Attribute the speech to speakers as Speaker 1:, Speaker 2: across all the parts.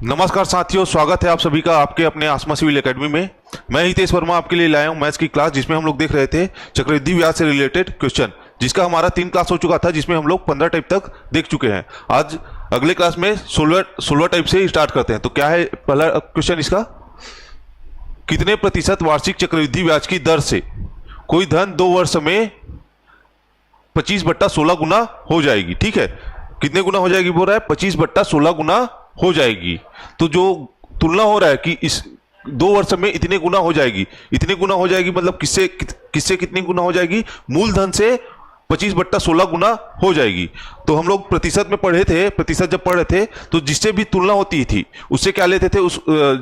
Speaker 1: नमस्कार साथियों, स्वागत है आप सभी का आपके अपने आसमा सिविल एकेडमी में। मैं हितेश वर्मा आपके लिए लाया हूं मैथ्स की क्लास, जिसमें हम लोग देख रहे थे चक्रवृद्धि ब्याज से रिलेटेड क्वेश्चन, जिसका हमारा 3 क्लास हो चुका था, जिसमें हम लोग 15 टाइप तक देख चुके हैं। आज अगले क्लास में 16 टाइप से स्टार्ट करते हैं। तो क्या है पहला क्वेश्चन इसका, कितने प्रतिशत वार्षिक चक्रवृद्धि ब्याज की दर से कोई धन 2 वर्ष में 25/16 गुना हो जाएगी। ठीक है, कितने गुना हो जाएगी बोल रहा है, 25/16 गुना हो जाएगी। तो जो तुलना हो रहा है कि इस 2 वर्ष में इतने गुना हो जाएगी, इतने गुना हो जाएगी मतलब किससे कितनी गुना हो जाएगी, मूलधन से 25/16 गुना हो जाएगी। तो हम लोग प्रतिशत में पढ़े थे, प्रतिशत जब पढ़ रहे थे तो जिससे भी तुलना होती थी उससे क्या लेते थे,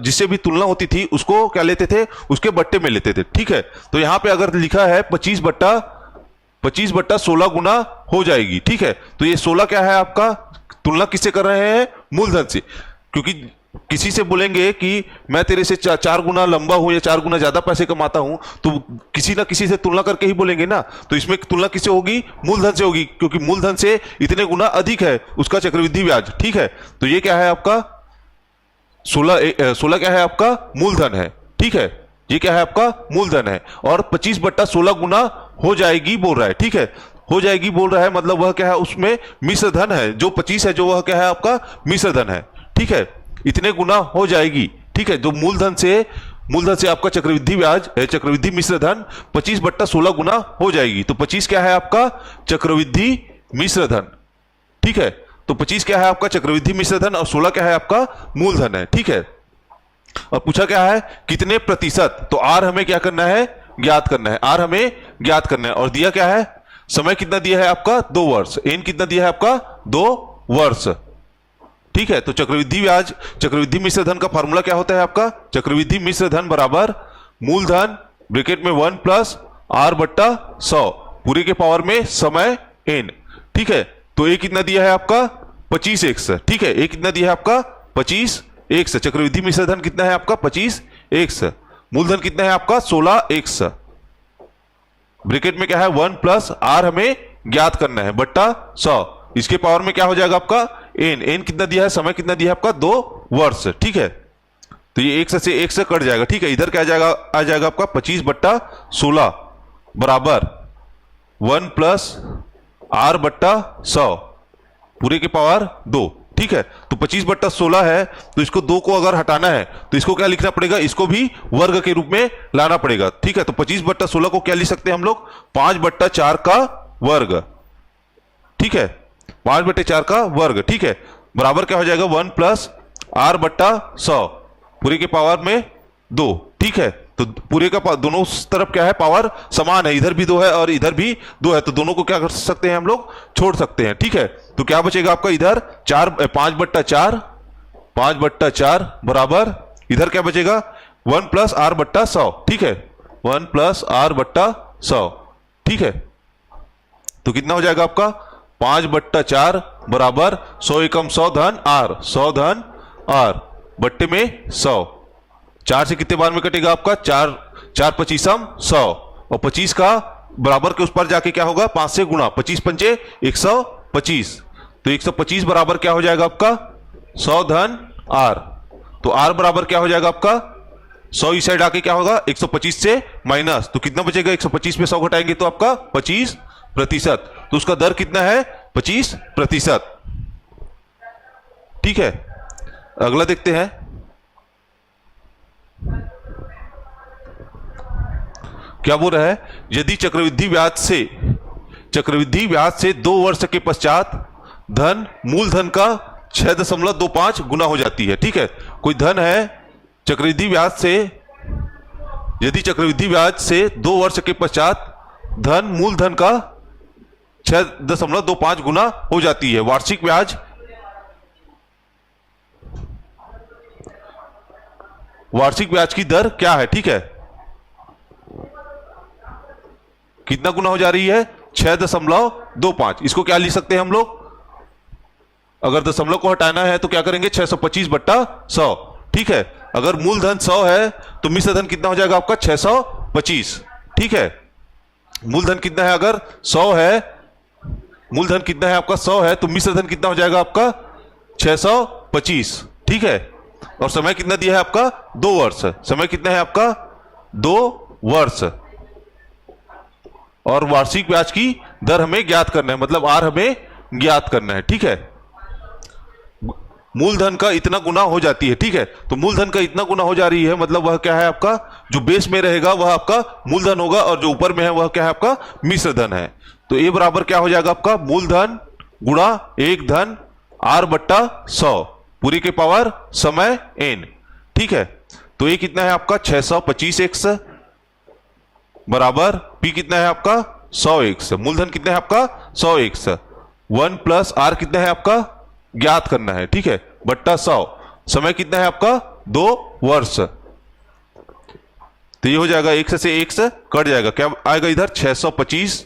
Speaker 1: जिससे भी तुलना होती थी उसको क्या लेते थे, उसके बट्टे में लेते थे। ठीक है, तो यहां पे अगर लिखा है 25/16 गुना हो जाएगी। ठीक है, तो ये 16 क्या है आपका, तुलना किससे कर रहे हैं, मूलधन से। क्योंकि किसी से बोलेंगे कि मैं तेरे से 4 गुना लंबा हूं या 4 गुना ज्यादा पैसे कमाता हूं, तो किसी ना किसी से तुलना करके ही बोलेंगे ना। तो इसमें तुलना किससे होगी, मूलधन से होगी, क्योंकि मूलधन से इतने गुना अधिक है उसका चक्रवृद्धि ब्याज। ठीक है, तो ये क्या है आपका 16 क्या है आपका मूलधन है। ठीक है, ये क्या है आपका मूलधन है, और 25/16 गुना हो जाएगी बोल रहा है। ठीक है, हो जाएगी बोल रहा है, मतलब वह क्या है, उसमें मिश्र धन है, जो 25 है, जो वह क्या है आपका मिश्र धन है। ठीक है, इतने गुना हो जाएगी। ठीक है, जो मूलधन से आपका चक्रवृद्धि ब्याज है, चक्रवृद्धि मिश्र धन 25/16 गुना हो जाएगी। तो 25 क्या है आपका चक्रवृद्धि मिश्र धन। ठीक है, तो 25 क्या है आपका चक्रवृद्धि मिश्र धन और 16 क्या है आपका मूलधन है। ठीक है, और पूछा क्या है कितने प्रतिशत, तो आर हमें क्या करना है, ज्ञात करना है, आर हमें ज्ञात करना है। और दिया क्या है, समय कितना दिया है आपका 2 वर्ष, एन कितना दिया है आपका 2 वर्ष। ठीक है, तो चक्रवृद्धि ब्याज, चक्रवृद्धि मिश्र धन का फॉर्मूला क्या होता है आपका, चक्रवृद्धि मिश्र धन बराबर मूलधन ब्रैकेट में 1 प्लस r/100 पूरे के पावर में समय n। ठीक है, तो ए कितना दिया है आपका 25x। ठीक है, ए कितना दिया है आपका 25x, चक्रवृद्धि मिश्र धन कितना है आपका 25x, मूलधन कितना है आपका 16x। ब्रैकेट में क्या है 1 प्लस r हमें ज्ञात करना है बट्टा 100, इसके पावर में क्या हो जाएगा आपका n कितना दिया है, समय कितना दिया है आपका 2 वर्ष। ठीक है, तो ये 1 से 1 से कट जाएगा। ठीक है, इधर क्या आ जाएगा आपका 25/16 बराबर 1 प्लस r/100 पूरे के पावर 2। ठीक है, तो 25/16 है, तो इसको 2 को अगर हटाना है तो इसको क्या लिखना पड़ेगा, इसको भी वर्ग के रूप में लाना पड़ेगा। ठीक है, तो 25/16 को क्या लिख सकते हैं हम लोग, 5/4 का वर्ग। ठीक है, 5/4 का वर्ग। ठीक है, बराबर क्या हो जाएगा 1 प्लस r/100 पूरे के पावर में 2। ठीक है, तो पूरे का दोनों तरफ क्या है, पावर समान है, इधर भी 2 है और इधर भी 2 है, तो दोनों को क्या कर सकते हैं हम लोग, छोड़ सकते हैं। ठीक है, तो क्या बचेगा आपका इधर 5/4 बराबर इधर क्या बचेगा 1 प्लस r/100। ठीक है, 1 प्लस r/100। ठीक है, तो कितना हो जाएगा आपका 5/4 बराबर 100 एकम 100 धन r, 100 धन r बट्टे में 100। 4 से कितने बार में कटेगा आपका 4 25m 100, और 25 का बराबर के उस पर जाके क्या होगा 5 से गुणा, 25 पंचे 125, तो 125 बराबर क्या हो जाएगा आपका 100 धन r। तो r बराबर क्या हो जाएगा आपका 100 इस साइड आके क्या होगा 125 से माइनस, तो कितना बचेगा 125 में 100 घटाएंगे तो आपका 25%, तो उसका दर कितना है 25%। ठीक है, अगला देखते हैं। क्या बोल रहा है, यदि चक्रवृद्धि ब्याज से 2 वर्ष के पश्चात धन मूलधन का 6.25 गुना हो जाती है। ठीक है, कोई धन है चक्रवृद्धि ब्याज से, यदि चक्रवृद्धि ब्याज से 2 वर्ष के पश्चात धन मूलधन का 6.25 गुना हो जाती है, वार्षिक ब्याज की दर क्या है। ठीक है, कितना गुना हो जा रही है 6.25, इसको क्या लिख सकते हैं हम लोग, अगर दशमलव को हटाना है तो क्या करेंगे 625/100। ठीक है, अगर मूलधन 100 है तो मिश्र धन कितना हो जाएगा आपका 625। ठीक है, मूलधन कितना है, अगर 100 है, मूलधन कितना है आपका 100 है, तो मिश्र धन कितना हो जाएगा आपका 625। ठीक है, और समय कितना दिया है आपका 2 वर्ष। समय कितना है आपका 2 वर्ष। और वार्षिक ब्याज की दर हमें ज्ञात करना है, मतलब आर हमें ज्ञात करना है। ठीक है, मूलधन का इतना गुना हो जाती है। ठीक है, तो मूलधन का इतना गुना हो जा रही है, मतलब वह क्या है आपका जो बेस में रहेगा वह आपका मूलधन होगा, और जो ऊपर में है वह क्या है आपका मिश्र धन है। तो ए बराबर क्या हो जाएगा आपका मूलधन गुणा एक धन आर बट्टा 100 पूरी के पावर समय एन। ठीक है, तो ये कितना है आपका 625x बराबर पी कितना है आपका 100x। मूलधन कितना है आपका 100x। 1 प्लस आर कितना है आपका ज्ञात करना है। ठीक है, बट्टा 100। समय कितना है आपका 2 वर्ष। तो ये हो जाएगा x से x कट जाएगा, क्या आएगा इधर 625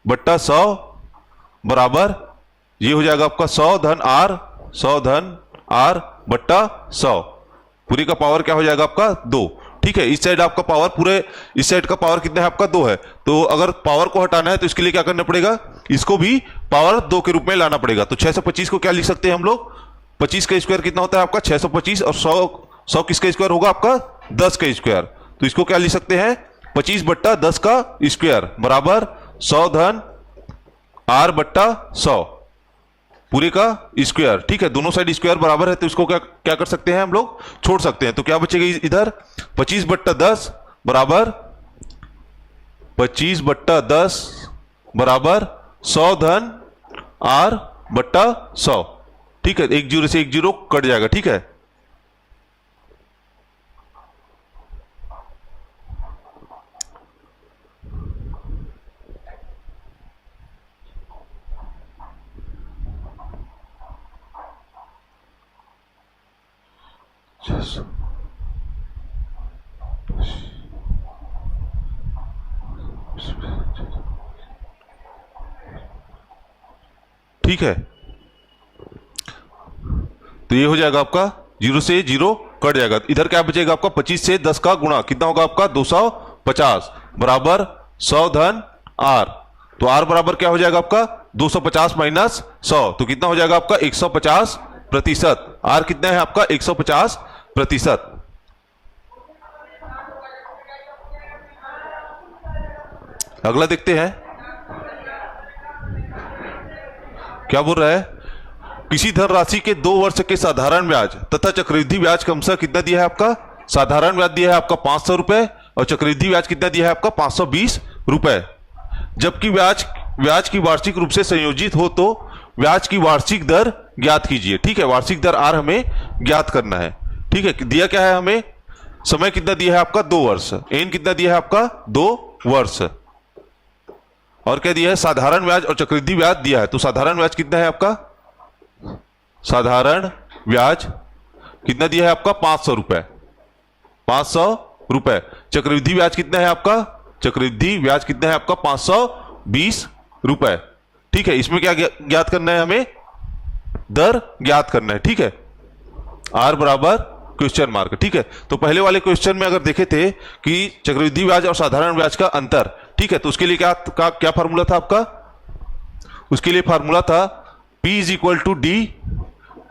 Speaker 1: बट्टा 100 बराबर ये हो जाएगा आपका 100 धन आर बट्टा 100 पूरी का पावर क्या हो जाएगा आपका 2। ठीक है, इस साइड आपका पावर पूरे इस साइड का पावर कितना है आपका 2 है। तो अगर पावर को हटाना है तो इसके लिए क्या करना पड़ेगा, इसको भी पावर 2 के रूप में लाना पड़ेगा। तो 625 को क्या लिख सकते हैं हम लोग, 25 का स्क्वायर कितना होता है आपका 625 और 100 किसका स्क्वायर होगा आपका 10 का स्क्वायर। तो इसको क्या लिख सकते हैं 25 बट्टा 10 का स्क्वायर बराबर 100 धन आर बट्टा 100 पूरे का स्क्वायर। ठीक है, दोनों साइड स्क्वायर बराबर है तो इसको क्या क्या कर सकते हैं हम लोग छोड़ सकते हैं। तो क्या बचेगा इधर 25 बट्टा 10 बराबर 25 बट्टा 10 बराबर 100 धन आर बट्टा 100। ठीक है, एक जीरो से एक जीरो कट जाएगा। ठीक है, ठीक है, तो ये हो जाएगा आपका 0 से 0 कट जाएगा। इधर क्या बचेगा आपका 25 से 10 का गुणा कितना होगा आपका 250 बराबर 100 धन आर। तो आर बराबर क्या हो जाएगा आपका 250 माइनस 100 तो कितना हो जाएगा आपका 150%। आर कितना है आपका 150%। अगला देखते हैं क्या बोल रहा है, किसी धनराशि के 2 वर्ष के साधारण ब्याज तथा चक्रवृद्धि ब्याज क्रमशः कितना दिया है आपका, साधारण ब्याज दिया है आपका 500 रुपए और चक्रवृद्धि ब्याज कितना दिया है आपका 520 रुपए। जबकि ब्याज की वार्षिक रूप से संयोजित हो तो ब्याज की वार्षिक दर ज्ञात कीजिए। ठीक है, वार्षिक दर आर हमें ज्ञात करना है। ठीक है, दिया क्या है हमें, समय कितना दिया है आपका 2 वर्ष, एन कितना दिया है आपका 2 वर्ष, और क्या दिया है साधारण ब्याज और चक्रवृद्धि ब्याज दिया है। तो साधारण ब्याज कितना है आपका, साधारण ब्याज कितना दिया है आपका 500 रुपए, 500 रुपए। चक्रवृद्धि ब्याज कितना है आपका, चक्रवृद्धि ब्याज कितना है आपका 520 रुपए। ठीक है, इसमें क्या ज्ञात करना है हमें, दर ज्ञात करना है। ठीक है, आर बराबर क्वेश्चन मार्क। ठीक है, तो पहले वाले क्वेश्चन में अगर देखे थे कि चक्रवृद्धि ब्याज और साधारण ब्याज का अंतर, ठीक है, तो उसके लिए क्या फार्मूला था आपका, उसके लिए फार्मूला था P is equal to D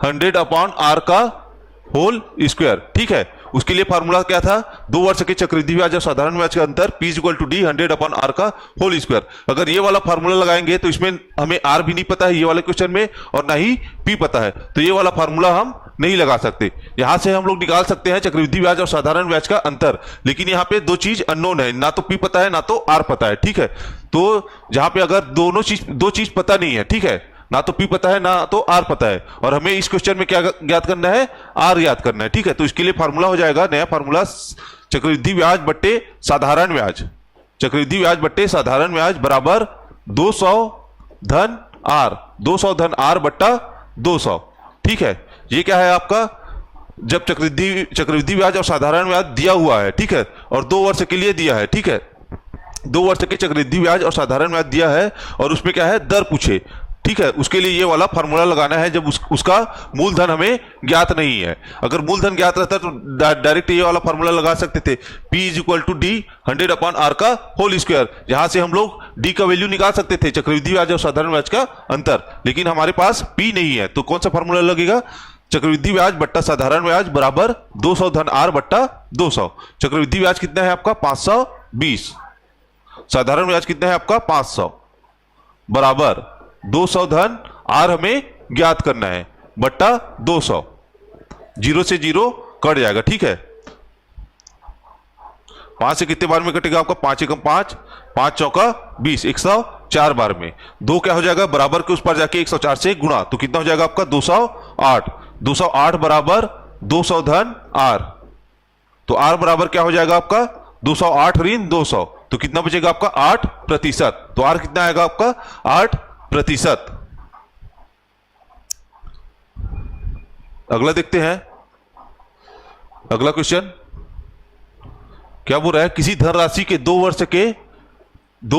Speaker 1: 100 upon R का होल स्क्वायर। ठीक है, उसके लिए फार्मूला क्या था, 2 वर्ष के चक्रवृद्धि ब्याज और साधारण ब्याज का अंतर P is equal to D 100 upon R का होल स्क्वायर। अगर ये वाला फार्मूला लगाएंगे तो इसमें हमें आर भी नहीं पता है ये वाले क्वेश्चन में, और ना ही P पता है, तो ये वाला फार्मूला हम नहीं लगा सकते। यहां से हम लोग निकाल सकते हैं चक्रवृद्धि ब्याज और साधारण ब्याज का अंतर, लेकिन यहाँ पे 2 चीज अननोन है, ना तो P पता है ना तो आर पता है। ठीक है, तो जहां पे अगर दो चीज पता नहीं है, ठीक है, ना तो P पता है ना तो R पता है, और हमें इस क्वेश्चन में क्या ज्ञात करना है, R ज्ञात करना है। ठीक है, तो इसके लिए फार्मूला हो जाएगा, नया फार्मूला चक्रवृद्धि ब्याज बट्टे साधारण ब्याज, चक्रवृद्धि ब्याज बट्टे साधारण ब्याज बराबर 200 धन R, 200 धन R बट्टा 200। ठीक है, ये क्या है आपका, जब चक्रवृद्धि ब्याज और साधारण ब्याज दिया हुआ है, ठीक है, और 2 वर्ष के लिए दिया है। ठीक है, 2 वर्ष के चक्रवृद्धि ब्याज और साधारण ब्याज दिया है और उसमें क्या है, दर पूछे। ठीक है, उसके लिए ये वाला फार्मूला लगाना है जब उसका मूलधन हमें ज्ञात नहीं है। अगर मूलधन ज्ञात रहता तो डायरेक्ट ये वाला फार्मूला लगा सकते थे, P is equal to D 100 upon R का होल स्क्वायर, जहां से हम लोग D का वैल्यू निकाल सकते थे, चक्रवृद्धि ब्याज और साधारण ब्याज का अंतर, लेकिन हमारे पास P नहीं है, तो कौन सा फार्मूला लगेगा, चक्रवृद्धि ब्याज बट्टा साधारण ब्याज बराबर 200 धन आर बट्टा 200। चक्रवृद्धि ब्याज कितना है आपका 520, साधारण ब्याज कितना है आपका 500 बराबर 200 धन आर हमें ज्ञात करना है बट्टा 200। जीरो से जीरो कट जाएगा, ठीक है। 5 से कितने बार में कटेगा आपका 5 एकम 5, 5 चौका 20, 104 बार में। 2 क्या हो जाएगा बराबर के उस पर जाके 104 से गुणा, तो कितना हो जाएगा आपका 208। 208 बराबर 200 धन आर, तो आर बराबर क्या हो जाएगा आपका 208 ऋण 200, तो कितना बचेगा आपका 8%। तो आर कितना आएगा आपका 8%। अगला देखते हैं, अगला क्वेश्चन क्या बोल रहा है, किसी धनराशि के 2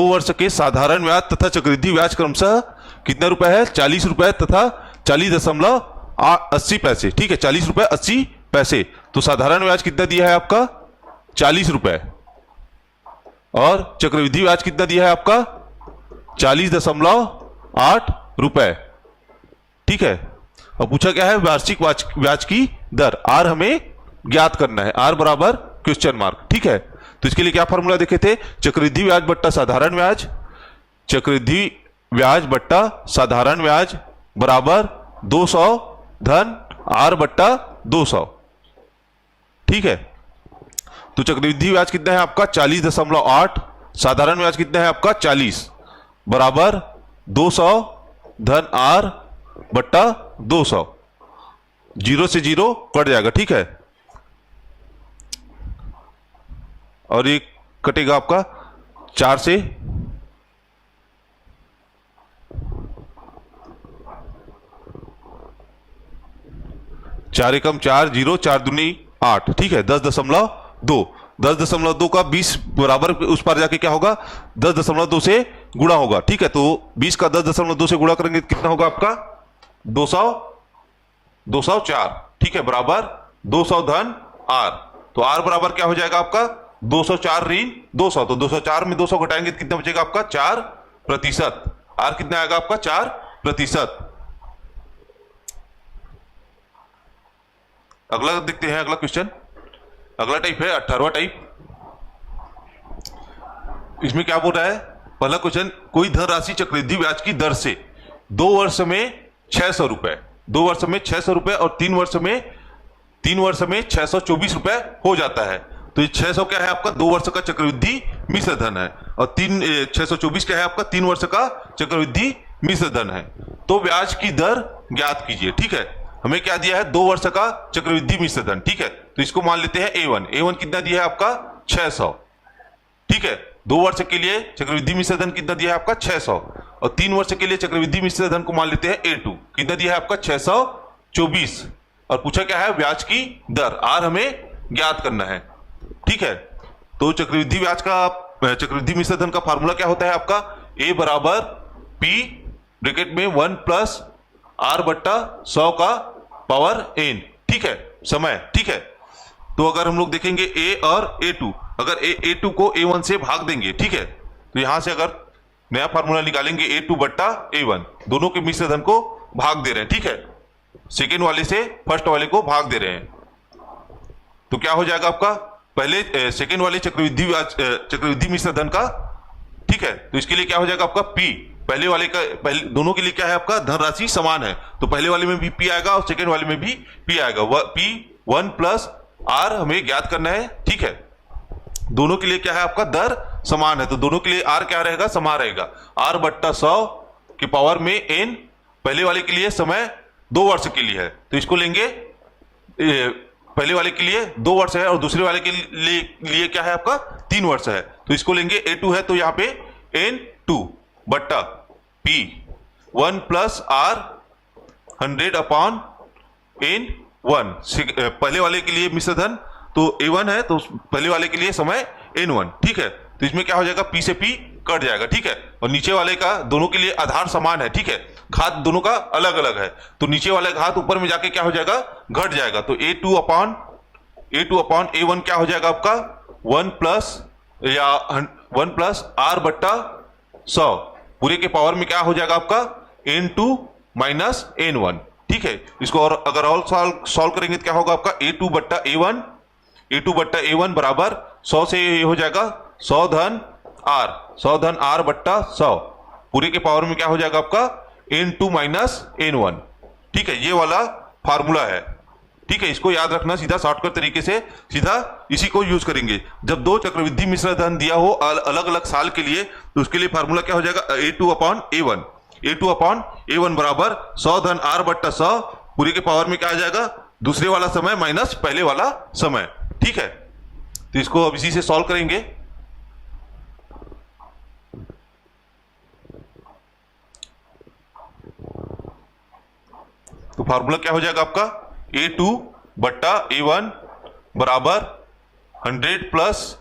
Speaker 1: वर्ष के साधारण ब्याज तथा चक्रवृद्धि ब्याज क्रमशः कितने रुपए है 40 रुपए तथा 40.80 पैसे, ठीक है 40 रुपए 80 पैसे। तो साधारण ब्याज कितना दिया है आपका 40 रुपए और चक्रवृद्धि ब्याज कितना दिया है आपका 40.8 रुपए, ठीक है। अब पूछा क्या है वार्षिक ब्याज की दर आर हमें ज्ञात करना है, आर बराबर क्वेश्चन मार्क, ठीक है। तो इसके लिए क्या फॉर्मूला देखे थे, चक्रवृद्धि ब्याज बट्टा साधारण ब्याज, चक्रवृद्धि ब्याज बट्टा साधारण ब्याज बराबर 200 धन आर बट्टा 200, ठीक है। तो चक्रवृद्धि ब्याज कितना है आपका 40.8, साधारण ब्याज कितना है आपका 40 बराबर 200 धन आर बट्टा 200। जीरो से जीरो कट जाएगा, ठीक है। और ये कटेगा आपका 4 से 4 एकम 4, 0 4 दूनी 8, ठीक है। 10.2, 10.2 का 20 बराबर उस पर जाके क्या होगा 10.2 से गुणा होगा, ठीक है। तो 20 का 10.2 से गुणा करेंगे कितना होगा आपका 204, ठीक है बराबर 200 धन आर। तो आर बराबर क्या हो जाएगा आपका 204 ऋण 200, तो 204 में 200 घटाएंगे तो कितना बचेगा आपका 4%। आर कितना आएगा आपका 4%। अगला देखते हैं, अगला क्वेश्चन, अगला टाइप है 18वां टाइप। इसमें क्या बोल रहा है, पहला क्वेश्चन, कोई धनराशि चक्रवृद्धि ब्याज की दर से 2 वर्ष में 600 रुपए, 2 वर्ष में 600 रुपए और 3 वर्ष में 624 रुपए हो जाता है। तो ये 600 क्या है आपका 2 वर्ष का चक्रवृद्धि मिश्र धन है और 624 क्या है आपका 3 वर्ष का चक्रवृद्धि मिश्र धन है। तो ब्याज की दर ज्ञात कीजिए, ठीक है। हमें क्या दिया है 2 वर्ष का चक्रवृद्धि मिश्र धन, ठीक है। तो इसको मान लेते हैं A1, A1 कितना दिया है आपका 600, ठीक है। 2 वर्ष के लिए चक्रवृद्धि मिश्र धन कितना दिया है आपका 600 और 3 वर्ष के लिए चक्रवृद्धि मिश्र धन को मान लेते हैं A2, कितना दिया है आपका 624 और पूछा क्या है ब्याज की दर आर हमें ज्ञात करना है, ठीक है। तो चक्रवृद्धि ब्याज का चक्रवृद्धि मिश्र धन का फार्मूला क्या होता है आपका A बराबर P ब्रैकेट में 1 प्लस R बट्टा 100 का पावर n, ठीक है, समय, ठीक है। तो अगर हम लोग देखेंगे A और A2, अगर A2 को A1 से भाग देंगे, ठीक है, तो यहां से अगर नया फार्मूला निकालेंगे A2 बट्टा A1, दोनों के मिश्र धन को भाग दे रहे हैं, ठीक है। सेकेंड वाले से फर्स्ट वाले को भाग दे रहे हैं, तो क्या हो जाएगा आपका पहले सेकेंड वाले चक्रवृद्धि मिश्र धन का, ठीक है। तो इसके लिए क्या हो जाएगा आपका P, पहले वाले का दोनों के लिए क्या है आपका धनराशि समान है, तो पहले वाले में भी P आएगा और सेकेंड वाले में भी P आएगा। P 1 प्लस R हमें ज्ञात करना है, ठीक है। दोनों के लिए क्या है आपका दर समान है, तो दोनों के लिए R क्या रहेगा समान रहेगा, R बट्टा 100 के पावर में n। पहले वाले के लिए समय 2 वर्ष के लिए है, तो इसको लेंगे पहले वाले के लिए 2 वर्ष है और दूसरे वाले के लिए क्या है आपका 3 वर्ष है, तो इसको लेंगे A2 है, तो यहाँ पे N2 बट्टा P 1 plus R 100 upon N1। पहले वाले के लिए मिश्र धन तो A1 है, तो पहले वाले के लिए समय N1, ठीक है। तो इसमें क्या हो जाएगा P से P कट जाएगा, ठीक है। और नीचे वाले का दोनों के लिए आधार समान है, ठीक है, घात दोनों का अलग अलग है, तो नीचे वाला घात ऊपर में जाके क्या हो जाएगा घट जाएगा। तो A2 अपॉन A1 क्या हो जाएगा आपका 1 प्लस R बट्टा 100 पूरे के पावर में क्या हो जाएगा आपका N2 माइनस N1, ठीक है। इसको और अगर और सॉल्व करेंगे तो क्या होगा आपका a2 बट्टा a1, a2 बट्टा a1 बराबर 100 से ये हो जाएगा 100 धन r बट्टा 100, पूरे के पावर में क्या हो जाएगा आपका n2 माइनस n1। ठीक है, ये वाला फार्मूला है। ठीक है, इसको याद रखना, सीधा शॉर्टकट तरीके से सीधा इसी को यूज करेंगे। जब दो चक्रवृद्धि मिश्र धन दिया हो अलग अलग साल के लिए, तो उसके लिए फार्मूला क्या हो जाएगा a2 upon a1, a2 upon a1 बराबर 100 धन r बट्टा 100, पूरे के पावर में क्या आ जाएगा दूसरे वाला समय माइनस पहले वाला समय। ठीक है, तो इसको अब इसी से सॉल्व करेंगे। तो फार्मूला क्या हो जाएगा आपका a2 बट्टा a1 बराबर 100 प्लस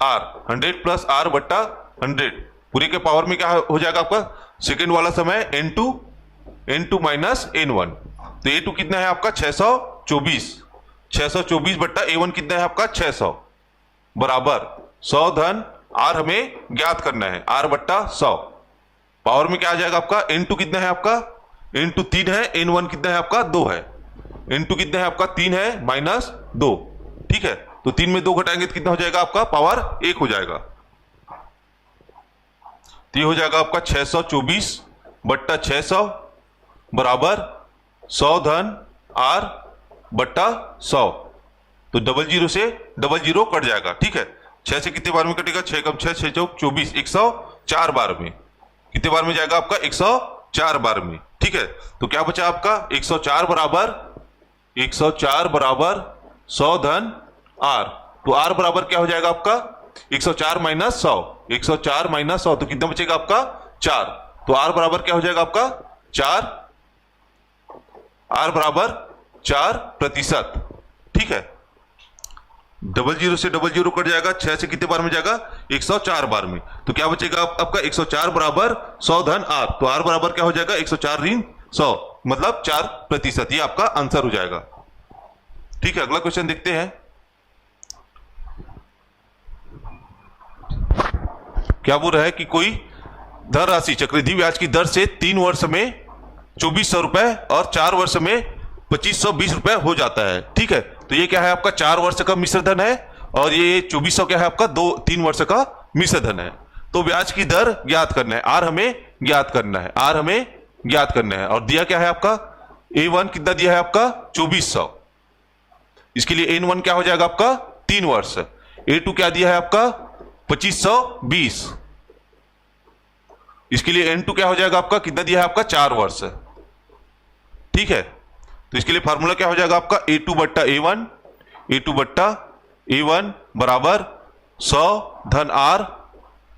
Speaker 1: r बट्टा 100, पूरे के पावर में क्या हो जाएगा आपका सेकेंड वाला समय n2 माइनस n1। तो a2 कितना है आपका 624 बट्टा a1 कितना है आपका 600 बराबर 100 धन r हमें ज्ञात करना है r बट्टा 100, पावर में क्या आ जाएगा आपका n2 कितना है आपका n2 3 है, n1 कितना है आपका 2 है, n2 कितना है आपका 3 है माइनस 2। ठीक है, तो 3 में 2 घटाएंगे तो कितना हो जाएगा आपका पावर 1 हो जाएगा। तो ये हो जाएगा आपका 624 बट्टा 600 बराबर 100 धन r बट्टा 100। तो 00 से 00 कट जाएगा। ठीक है, 6 से कितने बार में कटेगा 6 कम 6 6 चौक 24, 104 बार में कितने बार में जाएगा आपका 104 बार में। ठीक है, तो क्या बचा आपका 104 बराबर 100 धन r, तो r बराबर क्या हो जाएगा आपका 104 माइनस 100, 104 माइनस 100 तो कितना बचेगा आपका 4। तो r बराबर क्या हो जाएगा आपका 4, r बराबर 4%। ठीक है, 00 से 00 कट जाएगा, 6 से कितने बार में जाएगा 104 बार में, तो क्या बचेगा आपका 104 बराबर 100 धन r, तो r बराबर क्या हो जाएगा 104 ऋण 100 मतलब 4%। ये आपका आंसर हो जाएगा। ठीक है, अगला क्वेश्चन देखते हैं। क्या बोल रहा है कि कोई धन राशि चक्रवृद्धि ब्याज की दर से 3 वर्ष में 2400 रुपए और 4 वर्ष में 2520 रुपए हो जाता है। ठीक है, तो ये क्या है आपका 4 वर्ष का मिश्र धन है और ये 2400 क्या है आपका 3 वर्ष का मिश्र धन है। तो ब्याज की दर ज्ञात करना है, आर हमें ज्ञात करना है, और दिया क्या है आपका A1 कितना दिया है आपका 2400, इसके लिए N1 क्या हो जाएगा आपका 3 वर्ष, A2 क्या दिया है आपका 2520, इसके लिए N2 क्या हो जाएगा आपका कितना दिया है आपका 4 वर्ष। ठीक है, तो इसके लिए फार्मूला क्या हो जाएगा आपका A2 बट्टा A1 बराबर 100 धन R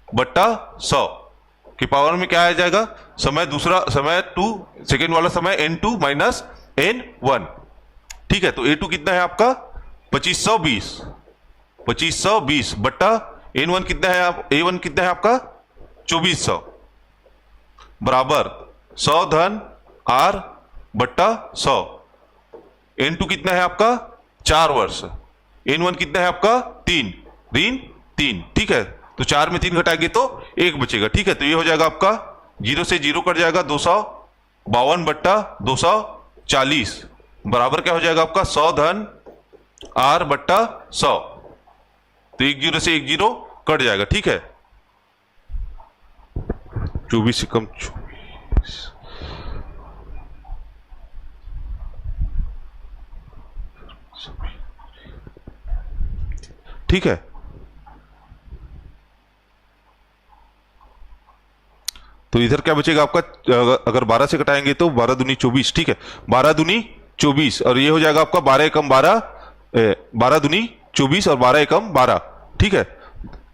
Speaker 1: बट्टा 100 के पावर में क्या आ जाएगा समय 2 सेकेंड वाला समय N2 माइनस N1। ठीक है, तो A2 कितना है आपका 2520 बट्टा A1 कितना है आपका 2400 बराबर 100 धन R बट्टा 100। N2 कितना है आपका 4 वर्ष, N1 कितना है आपका 3 ऋण 3। ठीक है, तो 4 में 3 घटाएंगे तो 1 बचेगा। ठीक है, तो ये हो जाएगा आपका 0 से 0 कट जाएगा 252 बट्टा 240 बराबर क्या हो जाएगा आपका 100 धन R बट्टा 100, तो 1 0 से 1 0 कट जाएगा। ठीक है, 24 से कम 24, ठीक है। तो इधर क्या बचेगा आपका अगर 12 से घटाएंगे तो 12 दूनी 24। ठीक है, 12 दूनी 24 और ये हो जाएगा आपका 12 एकम 12, 12 दूनी 24 और 12 एकम 12। ठीक है,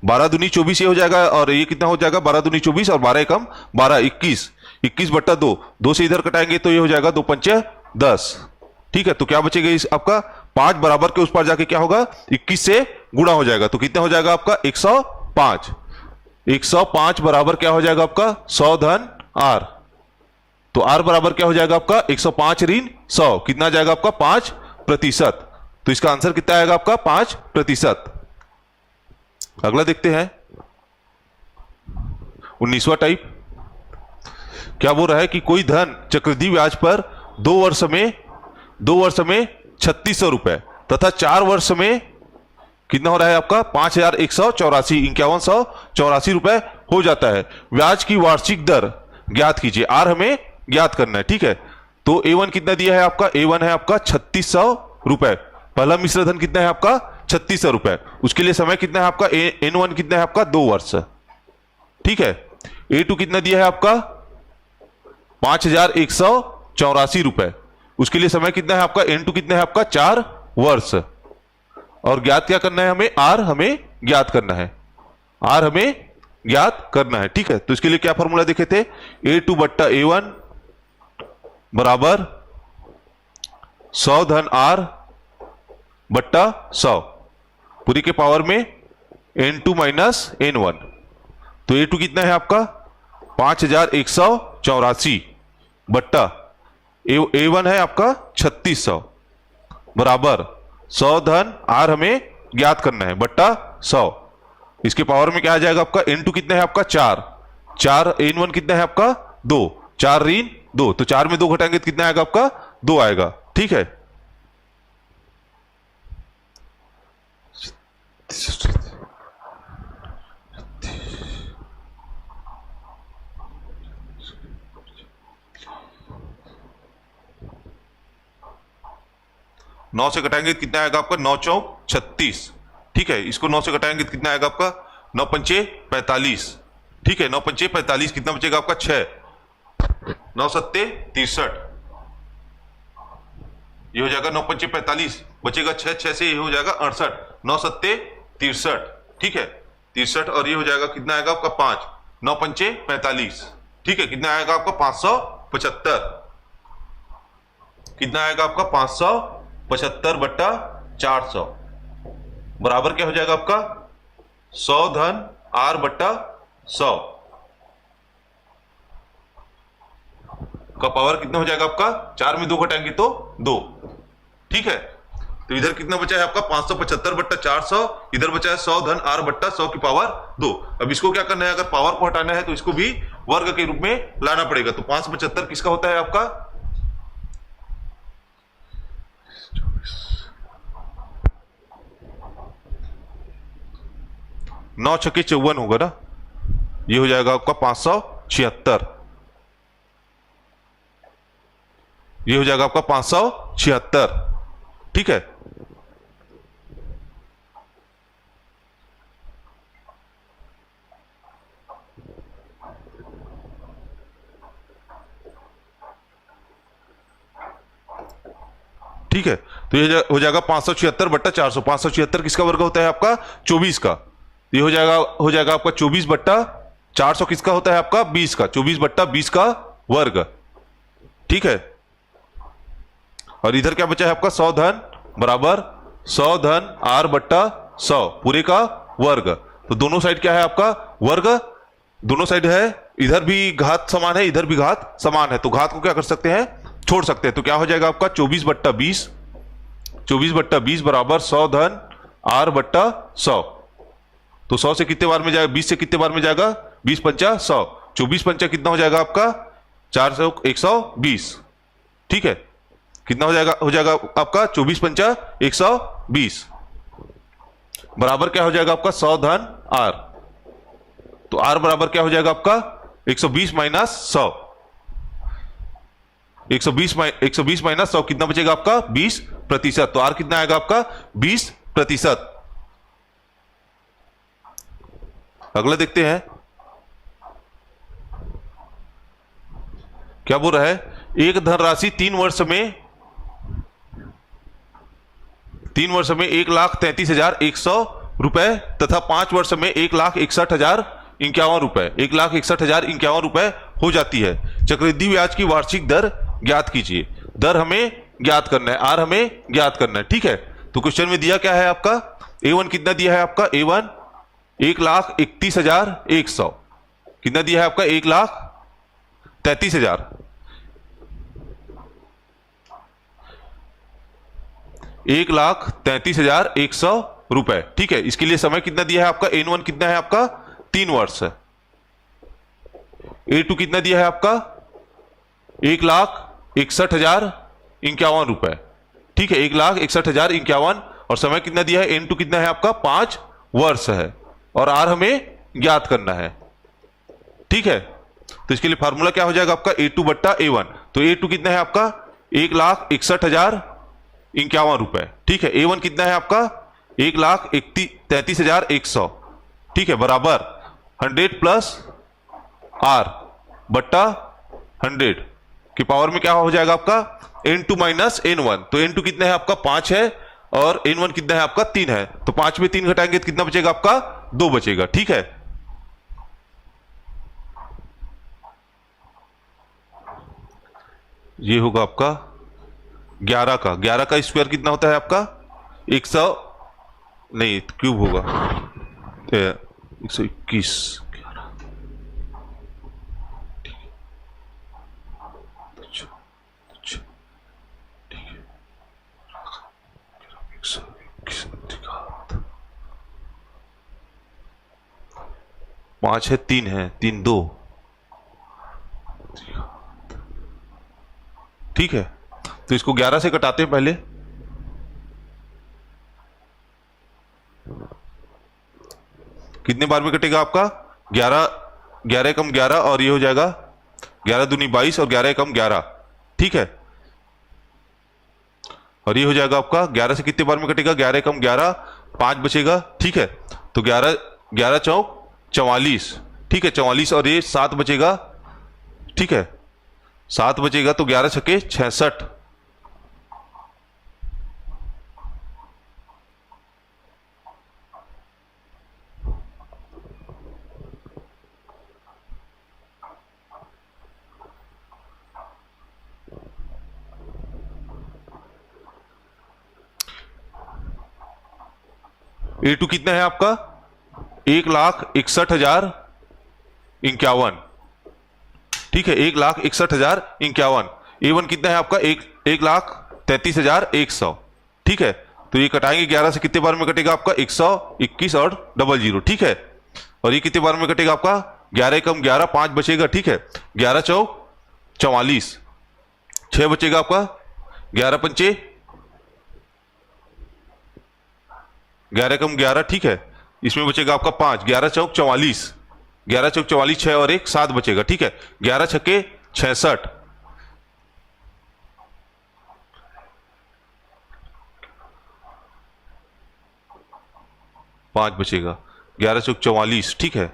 Speaker 1: 12 दूनी 24 ये हो जाएगा और ये कितना हो जाएगा 12 दूनी 24 और 12 एकम 12 21 बट्टा 2 से इधर कटाएंगे तो ये हो जाएगा 2 पंचे 10। ठीक है, तो क्या बचेगा इस आपका 5 बराबर के उस पार जाके क्या होगा 21 से गुणा हो जाएगा, तो कितना हो जाएगा आपका 105 बराबर क्या हो जाएगा आपका 100 धन R, तो R बराबर क्या हो जाएगा आपका 105 ऋण 100 कितना जाएगा आपका 5%। तो इसका आंसर कितना आएगा आपका 5%। अगला देखते हैं 19वां टाइप। क्या बोल रहा है कि कोई धन चक्रवृद्धि ब्याज पर 2 वर्ष में 2 वर्ष में 3600 रुपए तथा 4 वर्ष में कितना हो रहा है आपका 5184 रुपए हो जाता है। ब्याज की वार्षिक दर ज्ञात कीजिए, आर हमें ज्ञात करना है, ठीक है। तो A1 कितना दिया है आपका, A1 है आपका 3600 रुपए। पहला मिश्र धन कितना है आपका 3600 रुपए। उसके लिए समय कितना है आपका, N1 कितना है आपका 2 वर्ष, ठीक है। A2 कितना दिया है आपका 5184 रुपए। उसके लिए समय कितना है आपका, N2 कितना है आपका 4 वर्ष। और ज्ञात क्या करना है हमें, आर हमें ज्ञात करना है, आर हमें ज्ञात करना है, ठीक है। तो इसके लिए क्या फॉर्मूला देखे थे, A2 बट्टा A1 बराबर 100 धन R बट्टा 100 पूरी के पावर में N2 माइनस N1। तो A2 कितना है आपका 5184 बट्टा A1 है आपका 3600 बराबर 100 धन R हमें ज्ञात करना है बट्टा 100। इसके पावर में क्या आ जाएगा आपका, N2 कितना है आपका 4, N1 कितना है आपका 2, 4 ऋण 2, तो 4 में 2 घटाएंगे तो कितना आएगा आपका 2 आएगा, ठीक है। नौ से घटाएंगे तो कितना आएगा आपका 9 चौक 36, ठीक है। इसको 9 से घटाएंगे तो कितना आएगा आपका 9 पंचे 45, ठीक है। 9 पंचे 45, कितना बचेगा आपका 6, 9 सत्ते 63, ये हो जाएगा 9 पंचे 45, बचेगा 6, 6 से ये हो जाएगा 68, 9 सत्ते 63, ठीक है 63। और ये हो जाएगा कितना आएगा आपका 5, 9 पंचे 45, ठीक है। कितना आएगा आपका 575, कितना आएगा आपका 575 बट्टा 400 बराबर क्या हो जाएगा आपका 100 धन R बट्टा 100 का पावर कितना हो जाएगा आपका, 4 में 2 घटाएंगे तो 2, ठीक है। तो इधर कितना बचा है आपका 575 बट्टा 400, इधर बचा है 100 धन R बट्टा 100 की पावर 2। अब इसको क्या करना है, अगर पावर को हटाना है तो इसको भी वर्ग के रूप में लाना पड़ेगा। तो 575 किसका होता है आपका 9 छक्के 54 होगा ना, ये हो जाएगा आपका 576, ये हो जाएगा आपका 576, ठीक है। ठीक है, तो ये हो जाएगा 576 बट्टा 400। 576 किसका वर्ग होता है आपका 24 का, ये हो जाएगा आपका 24 बट्टा 400 किसका होता है आपका 20 का, 24 बट्टा 20 का वर्ग, ठीक है। और इधर क्या बचा है आपका 100 धन बराबर 100 धन R बट्टा 100 पूरे का वर्ग। तो दोनों साइड क्या है आपका वर्ग, दोनों साइड है, इधर भी घात समान है इधर भी घात समान है, तो घात को क्या कर सकते हैं छोड़ सकते हैं। तो क्या हो जाएगा आपका 24 बट्टा 20, 24 बट्टा 20 बराबर 100 धन R बट्टा 100। तो 100 से कितने बार में जाएगा, 20 से कितने बार में जाएगा, 20 पंचा 100, 24 पंचा कितना हो जाएगा आपका 400 120, ठीक है। कितना हो जाएगा आपका 24 पंचा 120 बराबर क्या हो जाएगा आपका 100 धन R। तो R बराबर क्या हो जाएगा आपका 120 माइनस 100, 120 माइनस 100 कितना बचेगा आपका 20%। तो R कितना आएगा आपका 20%। अगला देखते हैं क्या बोल रहा है, एक धनराशि 3 वर्ष में 1,33,100 रुपए तथा 5 वर्ष में 1,61,051 रुपए 1,61,051 रुपए हो जाती है। चक्रवृद्धि ब्याज की वार्षिक दर ज्ञात कीजिए। दर हमें ज्ञात करना है, आर हमें ज्ञात करना है, ठीक है। तो क्वेश्चन में दिया क्या है आपका, A1 कितना दिया है आपका, A1 1,31,100 कितना दिया है आपका 1,33,000, 1,33,100 रुपए, ठीक है। इसके लिए समय कितना दिया है आपका, N1 कितना है आपका 3 वर्ष, A2 कितना दिया है आपका 1,61,051 रुपए, ठीक है, 1,61,051, और समय कितना दिया है, n2 कितना है आपका 5 वर्ष है, और r हमें ज्ञात करना है। ठीक है, तो इसके लिए फार्मूला क्या हो जाएगा आपका a2 बट्टा a1। तो a2 कितना है आपका 1,61,051 रुपए। ठीक है, a1 कितना है आपका 1,33,100। ठीक है, बराबर 100 प्लस r बट्टा 100 की पावर में क्या हो जाएगा आपका n2 माइनस n1। तो n2 कितना है आपका 5 है, और n1 कितना है आपका 3 है। तो 5 में 3 घटाएंगे तो कितना बचेगा आपका 2 बचेगा। ठीक है, ये होगा आपका 11 का, 11 का स्क्वायर कितना होता है आपका 100, नहीं क्यूब होगा 121। पांच है, 3 है, 3 2। ठीक है, तो इसको 11 से कटाते हैं पहले। कितने बार में कटेगा आपका 11, 11 कम 11, और ये हो जाएगा 11 दूनी 22, और 11 कम 11। ठीक है, और ये हो जाएगा आपका 11 से कितने बार में कटेगा, 11 कम 11, 5 बचेगा। ठीक है, तो 11 11 चौक 44। ठीक है, 44, और ये 7 बचेगा। ठीक है, 7 बचेगा, तो 11 छक्के 66। A2 कितना है आपका 1,61,051। ठीक है, 1,61,051। A1 कितना है आपका 1,33,100। ठीक है, तो ये कटाएंगे 11 से, कितने बार में कटेगा आपका 121 और 00। ठीक है, और ये कितने बार में कटेगा आपका 11 कम 11, 5 बचेगा। ठीक है, 11 चौक 44, 6 बचेगा आपका, 11 पंचे 11 कम 11। ठीक है, इसमें बचेगा आपका 5, 11 चौक 44, 11 चौक 44, 6 और 1 7 बचेगा। ठीक है, 11 छक्के 66, 5 बचेगा, 11 चौक 44। ठीक है,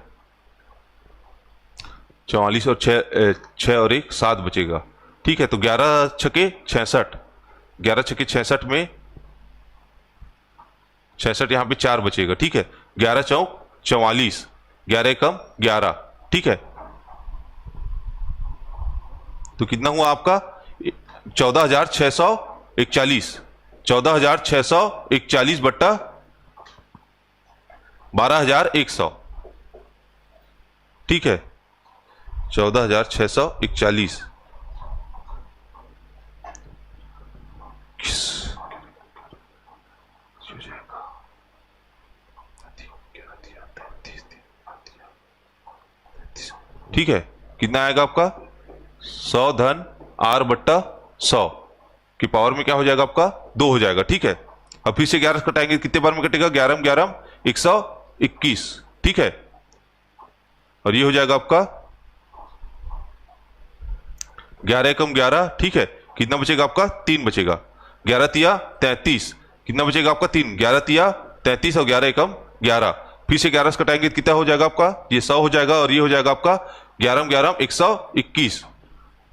Speaker 1: 44 और 6 और 1 7 बचेगा। ठीक है, तो 11 छक्के 66, 11 छक्के 66 में 66, यहां पे 4 बचेगा। ठीक है, 11 चौक 44, 11 कम 11। ठीक है, तो कितना हुआ आपका 14,641, 14,641 बट्टा 12,100। ठीक है, 14,641। ठीक है, कितना आएगा आपका 100 धन r बट्टा 100 की पावर में क्या हो जाएगा आपका 2 हो जाएगा। ठीक है, अब फिर से 11 कटाएंगे, कितने बार में कटेगा 11 में 11, 121। ठीक है, और ये हो जाएगा आपका 11 कम 11। ठीक है, कितना बचेगा आपका 3 बचेगा, 11 तिया 33, कितना बचेगा आपका 3, 11 तिया 33 और 11 कम 11। फिर से 11 से कटाएंगे, कितना हो जाएगा आपका ये 100 हो जाएगा, और ये हो जाएगा आपका 11 में 11, 121।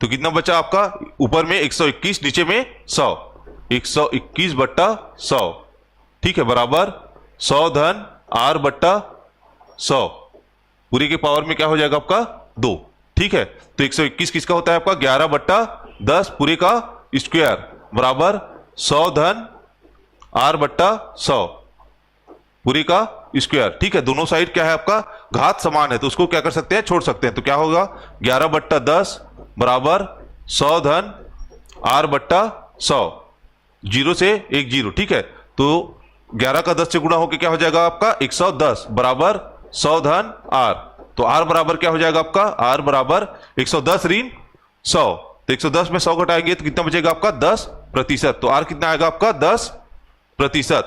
Speaker 1: तो कितना बचा आपका ऊपर में 121, नीचे में 100, 121 बट्टा 100। ठीक है, बराबर 100 धन r बट्टा 100 पूरी के पावर में क्या हो जाएगा आपका 2। ठीक है, तो 121 किसका होता है आपका 11 बट्टा 10 पूरे का स्क्वायर बराबर 100 धन r बट्टा 100 पूरी का स्क्वायर। ठीक है, दोनों साइड क्या है आपका घात समान है, तो उसको क्या कर सकते हैं, छोड़ सकते हैं। तो क्या होगा 11 बट्टा 10 बराबर 100 धन r बट्टा 100, 0 से 1 0। ठीक है, तो 11 का 10 से गुणा होकर क्या हो जाएगा आपका 110 बराबर 100 धन r। तो r बराबर क्या हो जाएगा आपका r बराबर 110 ऋण 100। तो 110 में 100 घटाएंगे तो कितना बचेगा आपका 10 प्रतिशत। तो आर कितना आएगा आपका 10%।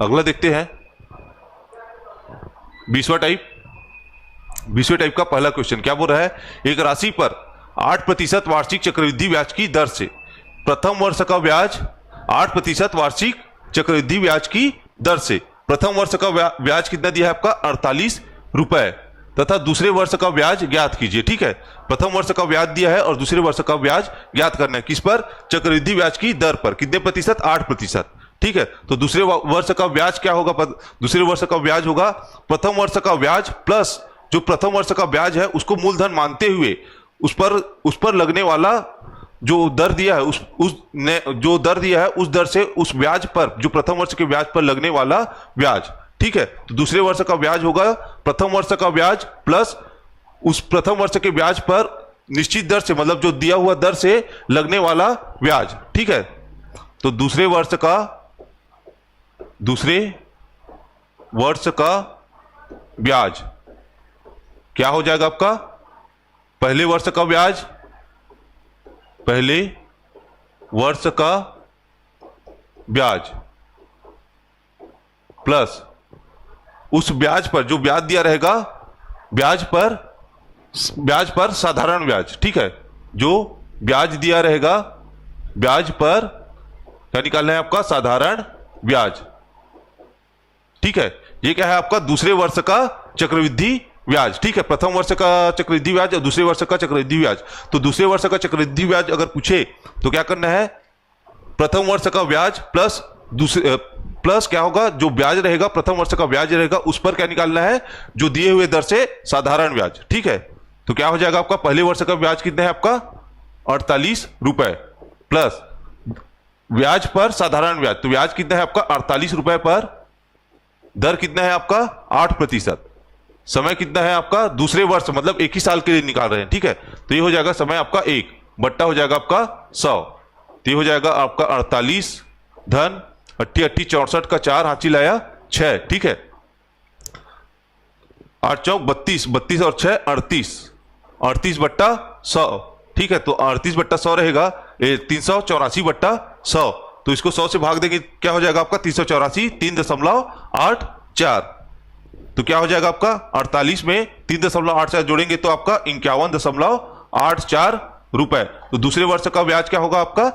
Speaker 1: अगला देखते हैं 20वां टाइप का पहला क्वेश्चन क्या बोल रहा है, एक राशि पर 8% वार्षिक चक्रवृद्धि ब्याज की दर से प्रथम वर्ष का ब्याज 8% वार्षिक चक्रवृद्धि ब्याज की दर से प्रथम वर्ष का ब्याज कितना दिया है आपका 48 रुपए तथा दूसरे वर्ष का ब्याज ज्ञात कीजिए। ठीक है, प्रथम वर्ष का ब्याज दिया है और दूसरे वर्ष का ब्याज ज्ञात करना है। किस पर? चक्रवृद्धि ब्याज की दर पर। कितने प्रतिशत? 8%। ठीक है, तो दूसरे वर्ष का ब्याज क्या होगा? दूसरे वर्ष का ब्याज होगा प्रथम वर्ष का ब्याज प्लस जो प्रथम वर्ष का ब्याज है उसको मूलधन मानते हुए उस पर लगने वाला जो दर दिया है जो दर दिया है उस दर से उस ब्याज पर जो प्रथम वर्ष के ब्याज पर लगने वाला ब्याज। ठीक है, तो दूसरे वर्ष का ब्याज होगा प्रथम वर्ष का ब्याज प्लस उस प्रथम वर्ष के ब्याज पर निश्चित दर से, मतलब जो दिया हुआ दर से लगने वाला ब्याज। ठीक है, तो दूसरे वर्ष का ब्याज क्या हो जाएगा आपका? पहले वर्ष का ब्याज प्लस उस ब्याज पर जो ब्याज दिया रहेगा ब्याज पर साधारण ब्याज। ठीक है, जो ब्याज दिया रहेगा ब्याज पर क्या निकालना है आपका? साधारण ब्याज। ठीक है, ये क्या है आपका? दूसरे वर्ष का चक्रवृद्धि ब्याज। ठीक है, प्रथम वर्ष का चक्रवृद्धि ब्याज और दूसरे वर्ष का चक्रवृद्धि ब्याज। तो दूसरे वर्ष का चक्रवृद्धि ब्याज अगर पूछे तो क्या करना है? प्रथम वर्ष का ब्याज प्लस क्या होगा? जो ब्याज रहेगा प्रथम वर्ष का ब्याज रहेगा उस पर क्या निकालना है? जो दिए हुए दर से साधारण ब्याज। ठीक है, तो क्या हो जाएगा आपका? पहले वर्ष का ब्याज कितना है आपका? 48 रुपए प्लस ब्याज पर साधारण ब्याज। तो ब्याज कितना है आपका? 48 रुपए पर। दर कितना है आपका? 8%। समय कितना है आपका? दूसरे वर्ष, मतलब एक ही साल के लिए निकाल रहे हैं। ठीक है, तो ये हो जाएगा समय आपका 1 बट्टा हो जाएगा आपका 100। तो ये हो जाएगा आपका 48 धन 80 80 64 का 4 हाथी लाया 6। ठीक है, 8 चौक 32, 32 और 6 38 बट्टा 100। ठीक है, तो 38 बट्टा 100 रहेगा 384 बट्टा 100। तो इसको 100 से भाग देंगे, क्या हो जाएगा आपका? 384 3.84। तो क्या हो जाएगा आपका? 48 में 3.84 जोड़ेंगे तो आपका 51.84 रुपए। तो दूसरे वर्ष का ब्याज क्या होगा आपका?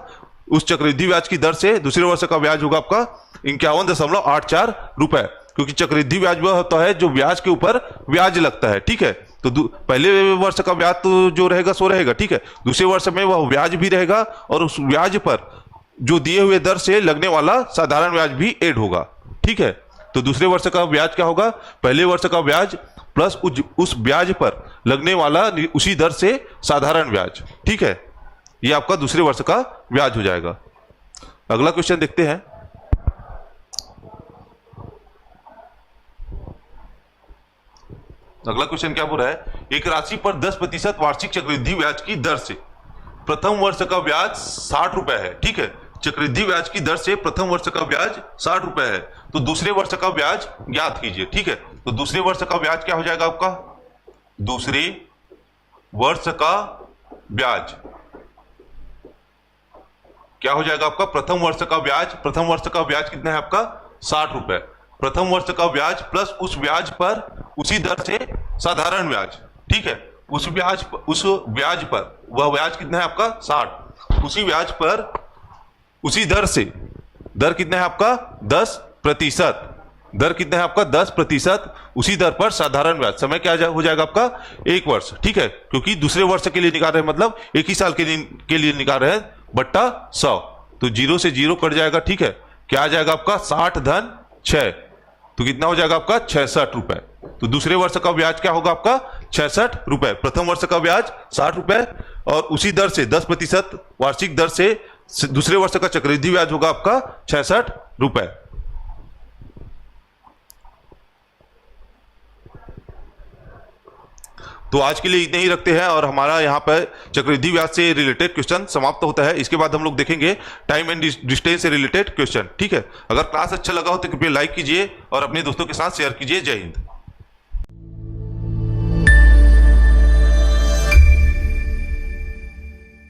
Speaker 1: उस चक्रवृद्धि ब्याज की दर से दूसरे वर्ष का ब्याज होगा आपका 51.84 रुपए, क्योंकि चक्रवृद्धि ब्याज वह होता है जो ब्याज के ऊपर ब्याज लगता है। ठीक है, तो पहले वर्ष का ब्याज तो जो रहेगा सो रहेगा। ठीक है, दूसरे वर्ष में वह ब्याज भी रहेगा और उस ब्याज पर जो दिए हुए दर से लगने वाला साधारण ब्याज भी ऐड होगा। ठीक है, तो दूसरे वर्ष का ब्याज क्या होगा? पहले वर्ष का ब्याज प्लस उस ब्याज पर लगने वाला उसी दर से साधारण ब्याज। ठीक है, ये आपका दूसरे वर्ष का ब्याज हो जाएगा। अगला क्वेश्चन देखते हैं। अगला क्वेश्चन क्या बोल रहा है, एक राशि पर 10% वार्षिक चक्रवृद्धि ब्याज की दर से प्रथम वर्ष का ब्याज 60 रुपए है। ठीक है, चक्रवृद्धि ब्याज की दर से प्रथम वर्ष का ब्याज 60 रुपए है, तो दूसरे वर्ष का ब्याज ज्ञात कीजिए। ठीक है, तो दूसरे वर्ष का ब्याज क्या हो जाएगा आपका? दूसरे वर्ष का ब्याज क्या हो जाएगा आपका? प्रथम वर्ष का ब्याज कितना है आपका? 60 रुपए। प्रथम वर्ष का ब्याज प्लस उस ब्याज पर उसी दर से साधारण ब्याज। ठीक है, उस ब्याज पर वह ब्याज कितना है आपका? 60। उसी ब्याज पर उसी दर से, दर कितना है आपका? 10%। दर कितना है आपका? 10%। उसी दर पर साधारण ब्याज। समय क्या हो जाएगा आपका? 1 वर्ष। ठीक है, क्योंकि दूसरे वर्ष के लिए निकाल रहे हैं, मतलब एक ही साल के लिए निकाल रहे हैं, बट्टा 100। तो 0 से 0 कट जाएगा। ठीक है, क्या आ जाएगा आपका? 60 धन 6, तो कितना हो जाएगा आपका? 66 रुपए। तो दूसरे वर्ष का ब्याज क्या होगा आपका? 66 रुपए। प्रथम वर्ष का ब्याज 60 रुपए और उसी दर से 10% वार्षिक दर से दूसरे वर्ष का चक्रवृद्धि ब्याज होगा आपका 66 रुपए। तो आज के लिए इतने ही रखते हैं और हमारा यहाँ पर चक्रवृद्धि ब्याज से रिलेटेड क्वेश्चन समाप्त होता है। इसके बाद हम लोग देखेंगे टाइम एंड डिस्टेंस से रिलेटेड क्वेश्चन। ठीक है, अगर क्लास अच्छा लगा हो तो कृपया लाइक कीजिए और अपने दोस्तों के साथ शेयर कीजिए। जय हिंद।